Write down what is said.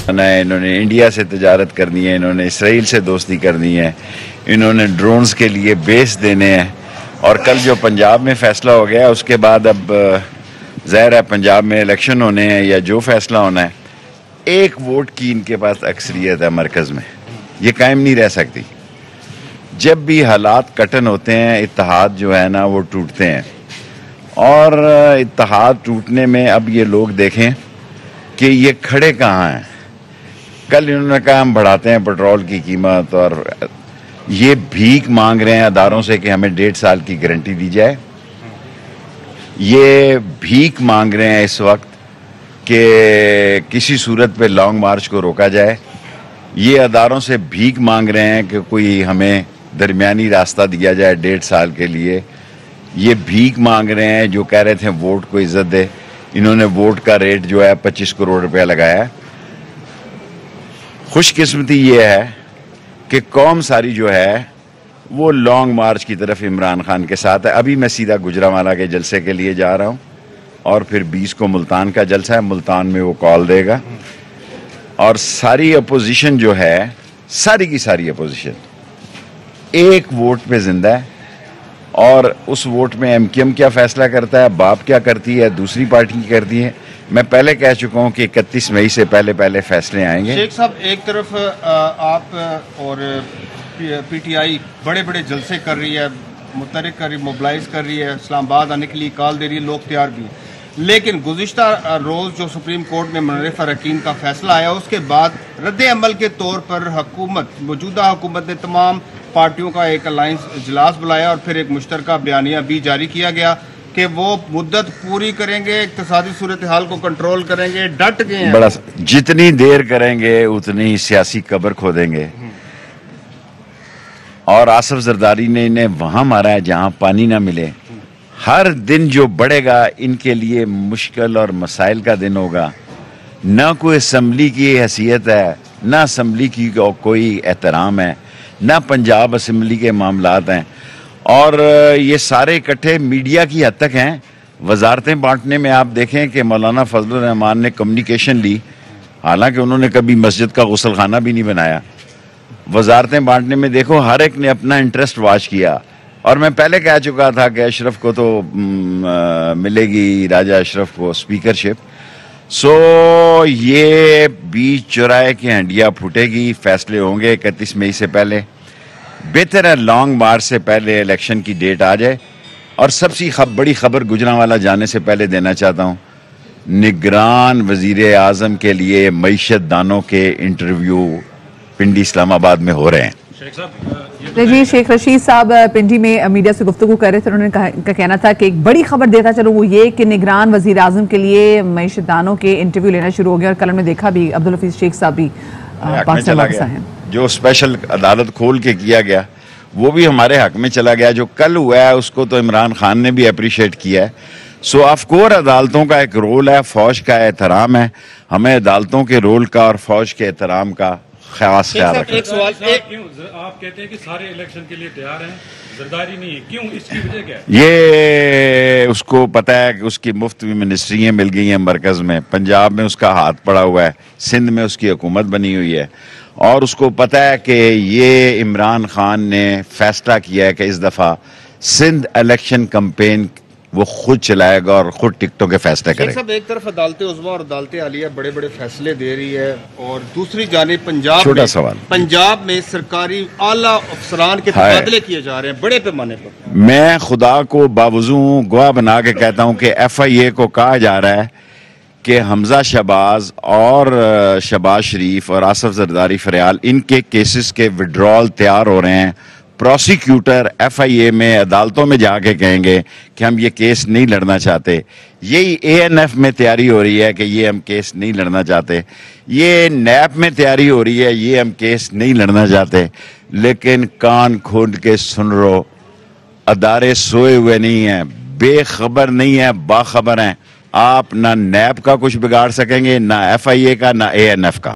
انہوں نے انڈیا سے تجارت کرنی ہے، انہوں نے اسرائیل سے دوستی کرنی ہے، انہوں نے ڈرونز کے لیے بیس دینے ہیں، اور کل جو پنجاب میں فیصلہ ہو گیا اس کے بعد اب ظاہر ہے پنجاب میں الیکشن ہونے ہیں یا جو فیصلہ ہونا ہے، ایک ووٹ کی ان کے پاس اکثریت ہے مرکز میں، یہ قائم نہیں رہ سکتی۔ جب بھی حالات کٹن ہوتے ہیں اتحاد جو ہے نا وہ ٹوٹتے ہیں، اور اتحاد ٹوٹنے میں اب یہ لوگ دیکھیں کہ یہ کھڑے کہاں ہیں۔ کل انہوں نے کہا ہم بڑھاتے ہیں پیٹرول کی قیمت، اور یہ بھیک مانگ رہے ہیں اداروں سے کہ ہمیں 1.5 سال کی گارنٹی دی جائے۔ یہ بھیک مانگ رہے ہیں اس وقت کہ کسی صورت پہ لانگ مارچ کو روکا جائے۔ یہ اداروں سے بھیک مانگ رہے ہیں کہ کوئی ہمیں درمیانی راستہ دیا جائے 1.5 سال کے لیے۔ یہ بھیک مانگ رہے ہیں جو کہہ رہے تھے ووٹ کو عزت دے، انہوں نے ووٹ کا ریٹ جو ہے 25 کروڑ روپیہ لگایا ہے۔ خوش قسمتی یہ ہے کہ قوم ساری جو ہے وہ لانگ مارچ کی طرف عمران خان کے ساتھ ہے۔ ابھی میں سیدھا گجرانوالہ کے جلسے کے لیے جا رہا ہوں، اور پھر 20 کو ملتان کا جلسہ ہے، ملتان میں وہ کال دے گا، اور ساری اپوزیشن جو ہے، ساری کی ساری اپوزیشن ایک ووٹ پہ زندہ ہے، اور اس ووٹ میں ایم کیو ایم کیا فیصلہ کرتا ہے، باپ کیا کرتی ہے، دوسری پارٹی کی کرتی ہے۔ میں پہلے کہہ چکا ہوں کہ 31 مئی سے پہلے فیصلے آئیں گے۔ شیخ صاحب، ایک طرف آپ اور پی ٹی آئی بڑے بڑے جلسے کر رہی ہے، متحرک کر رہی، موبلائز کر رہی ہے، اسلام آباد آنے کے لیے کال دے رہی ہے، لوگ تیار بھی ہیں، لیکن گزشتہ روز جو سپریم کورٹ میں منرف اراکین کا فیصلہ آیا اس کے بعد رد عمل کے طور پر موجودہ حکومت نے تمام پارٹیوں کا ایک الائنس اجلاس بلایا، اور پھر ایک مشترکہ بیانیہ بھی جاری کیا گیا کہ وہ مدت پوری کریں گے، اقتصادی صورتحال کو کنٹرول کریں گے، ڈٹ گئے ہیں۔ بڑا جتنی دیر کریں گے اتنی سیاسی قبر کھودیں گے، اور آصف زرداری نے انہیں وہاں مارا ہے جہاں پانی نہ ملے۔ ہر دن جو بڑھے گا ان کے لیے مشکل اور مسائل کا دن ہوگا۔ نہ کوئی اسمبلی کی حیثیت ہے، نہ اسمبلی کی کوئی احترام ہے، نہ پنجاب اسمبلی کے معاملات ہیں، اور یہ سارے اکٹھے میڈیا کی حد تک ہیں۔ وزارتیں بانٹنے میں آپ دیکھیں کہ مولانا فضل الرحمان نے کمیونیکیشن لی، حالانکہ انہوں نے کبھی مسجد کا غسل خانہ بھی نہیں بنایا۔ وزارتیں بانٹنے میں دیکھو ہر ایک نے اپنا انٹرسٹ واچ کیا، اور میں پہلے کہہ چکا تھا کہ اشرف کو تو ملے گی، راجہ اشرف کو اسپیکرشپ۔ سو یہ بیچ چورائے کی ہنڈیا پھوٹے گی، فیصلے ہوں گے 31 مئی سے پہلے۔ بہتر ہے لانگ مارچ سے پہلے الیکشن کی ڈیٹ آ جائے۔ اور سب سے بڑی خبر گجرانوالہ جانے سے پہلے دینا چاہتا ہوں، نگران وزیر اعظم کے لیے معیشت دانوں کے انٹرویو پنڈی اسلام آباد میں ہو رہے ہیں۔ جی، شیخ رشید صاحب پنڈی میں میڈیا سے گفتگو کر رہے تھے، انہوں نے کہنا تھا کہ ایک بڑی خبر دیتا چلو وہ یہ کہ نگران وزیر اعظم کے لیے معیشت دانوں کے انٹرویو لینا شروع ہو گیا، اور کل ہم نے دیکھا بھی عبدالحفیظ شیخ صاحب بھی پاکستان واپس آئے ہیں۔ جو اسپیشل عدالت کھول کے کیا گیا وہ بھی ہمارے حق میں چلا گیا، جو کل ہوا ہے اس کو تو عمران خان نے بھی اپریشیٹ کیا ہے۔ سو آف کور عدالتوں کا ایک رول ہے، فوج کا احترام ہے، ہمیں عدالتوں کے رول کا اور فوج کے احترام کا خاص خیال رکھنا۔ ایک سوال، آپ کہتے ہیں کہ سارے الیکشن کے لیے تیار ہیں، زرداری نہیں ہے، کیوں؟ اس کی وجہ کیا ہے؟ یہ اس کو پتہ ہے کہ اس کی مفت منسٹریاں مل گئی ہیں مرکز میں، پنجاب میں اس کا ہاتھ پڑا ہوا ہے، سندھ میں اس کی حکومت بنی ہوئی ہے، اور اس کو پتہ ہے کہ یہ عمران خان نے فیصلہ کیا ہے کہ اس دفعہ سندھ الیکشن کمپین وہ خود چلائے گا اور خود ٹکٹوں کے فیصلے کرے گا۔ ایک طرف عدالت عظمیٰ اور عدالت عالیہ بڑے بڑے فیصلے دے رہی ہے، اور دوسری جانب پنجاب میں سرکاری اعلیٰ افسران کے تبادلے کیے جا رہے ہیں بڑے پیمانے پر۔ میں خدا کو باوضو گواہ بنا کے کہتا ہوں کہ ایف آئی اے کو کہا جا رہا ہے کہ حمزہ شہباز اور شہباز شریف اور آصف زرداری فریال ان کے کیسز کے وڈرال تیار ہو رہے ہیں۔ پروسیکیوٹر ایف آئی اے میں عدالتوں میں جا کے کہیں گے کہ ہم یہ کیس نہیں لڑنا چاہتے۔ یہی اے این ایف میں تیاری ہو رہی ہے کہ یہ ہم کیس نہیں لڑنا چاہتے، یہ نیب میں تیاری ہو رہی ہے یہ ہم کیس نہیں لڑنا چاہتے۔ لیکن کان کھول کے سن رہو، ادارے سوئے ہوئے نہیں ہیں، بے خبر نہیں ہیں، باخبر ہیں۔ آپ نہ نیب کا کچھ بگاڑ سکیں گے، نہ ایف آئی اے کا، نہ اے این ایف کا۔